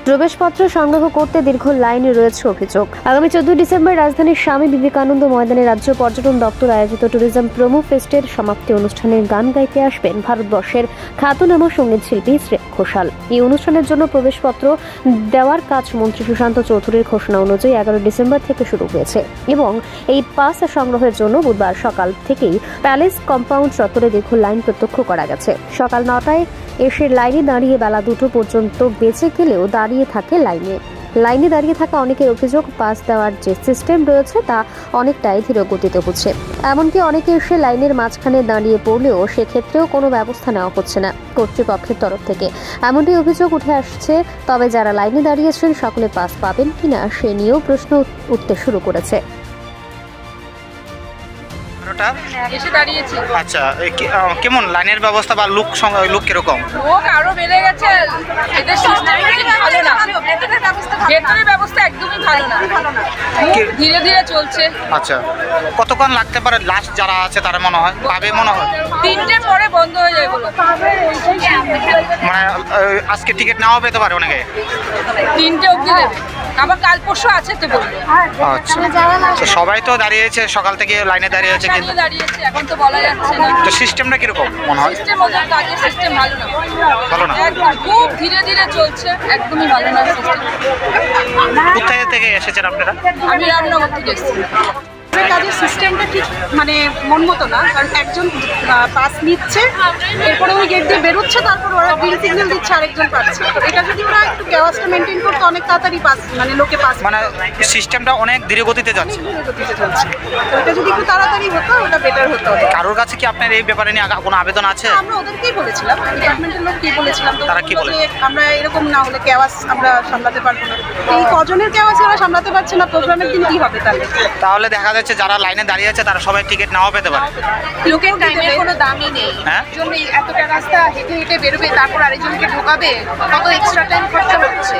প্রবেশপত্র সংগ্রহ করতে দীর্ঘ লাইনে রয়েছে অভিযোগ। আগামী 14 ডিসেম্বর রাজধানীর স্বামী বিবেকানন্দ ময়দানে রাজ্য পর্যটন দপ্তর আয়োজিত ট্যুরিজম প্রোমো ফেস্টের সমাপ্তি অনুষ্ঠানে গান গাইতে আসবেন ভারতবর্ষের খ্যাতনামা সঙ্গীত শিল্পী শ্রেয়া ঘোষাল। এই অনুষ্ঠানের জন্য প্রবেশপত্র দেওয়ার কাজ মন্ত্রী সুশান্ত চৌধুরীর ঘোষণা অনুযায়ী 11 ডিসেম্বর থেকে শুরু হয়েছে এবং এই পাস সংগ্রহের জন্য বুধবার সকাল থেকেই প্যালেস কম্পাউন্ড চত্বরে দীর্ঘ লাইন প্রত্যক্ষ করা গেছে। সকাল 9টায় এসে লাইনে দাঁড়িয়ে বেলা 2টো পর্যন্ত বেঁচে গেলেও দাঁড়িয়ে থাকে লাইনে দাঁড়িয়ে থাকা অনেকের অভিযোগ, পাস দেওয়ার যে সিস্টেম রয়েছে তা অনেকটাই ধীর গতিতে হচ্ছে। এমনকি অনেকে এসে লাইনের মাঝখানে দাঁড়িয়ে পড়লেও সেক্ষেত্রেও কোনো ব্যবস্থা নেওয়া হচ্ছে না কর্তৃপক্ষের তরফ থেকে, এমনটি অভিযোগ উঠে আসছে। তবে যারা লাইনে দাঁড়িয়েছেন সকলে পাস পাবেন কিনা সে নিয়েও প্রশ্ন উঠতে শুরু করেছে। আচ্ছা, কেমন লাইনের ব্যবস্থা বা লোক কিরকম? লোক আরো বেড়ে গেছে, এদের সিস্টেমেটিক ভালো না, ভেতরের ব্যবস্থা একদমই ভালো না, ধীরে ধীরে চলছে। আচ্ছা, কতক্ষণ লাগতে পারে? লাস্ট যারা আছে তারা মনে হয় পাবে, মনে হয় 3টে পরে বন্ধ হয়ে যায় বলো। মানে আজকে টিকিট নাও পেতে পারে অনেকে, 3টে অবধি দেবে, আবার কাল পরশু আছে তো বললো। আচ্ছা, সবাই তো দাঁড়িয়েছে সকাল থেকে লাইনে দাঁড়িয়েছে, কিন্তু দাঁড়িয়েছে এখন তো বলা যাচ্ছে না। তো সিস্টেমটা কিরকম মনে হয়? সিস্টেম ওদের কাজের সিস্টেম ভালো না, ভালো না, খুব ধীরে ধীরে চলছে, একদমই ভালো না সিস্টেম। কোথায় থেকে এসেছেন আপনারা? আমি রামনগর থেকে এসেছি। কাজের সিস্টেমটা ঠিক মানে মন মতো না, কারণ একজন পাস নিচ্ছে, এরপরে ওই গেট দিয়ে বেরোচ্ছে, তারপর ওরা গ্রিন সিগন্যাল দিচ্ছে, আরেকজন পাচ্ছে। এটা যদি ওরা একটু কেওয়াসটা মেনটেন করতো অনেক তাড়াতাড়ি পাস মানে লোকে পাস, মানে সিস্টেমটা অনেক ধীরে গতিতে যাচ্ছে। তো এটা যদি একটু তাড়াতাড়ি হতো ওটা বেটার হতো। কারোর কাছে কি আপনার এই ব্যাপারে নিয়ে কোনো আবেদন আছে? আমরা ওদেরকেই বলেছিলাম, ডিপার্টমেন্টের লোককে বলেছিলাম, তো তারা কি বলে আমরা এরকম না হলে কেওয়াস আমরা সামলাতে পারবো না। এই কজনের কেওয়াস ওরা সামলাতে পারছে না, প্রোগ্রামের দিন কি হবে তাহলে দেখা যাচ্ছে যারা লাইনে দাঁড়িয়ে আছে তারা সবাই টিকিট নাও পেতে পারে। লোকের টাইমের কোনো দামই নেই, জন্য এতটা রাস্তা হেঁটে হেঁটে বেরোবে, তারপর আরেকজনকে ঢোকাবে, কত এক্সট্রা টাইম খরচা হচ্ছে।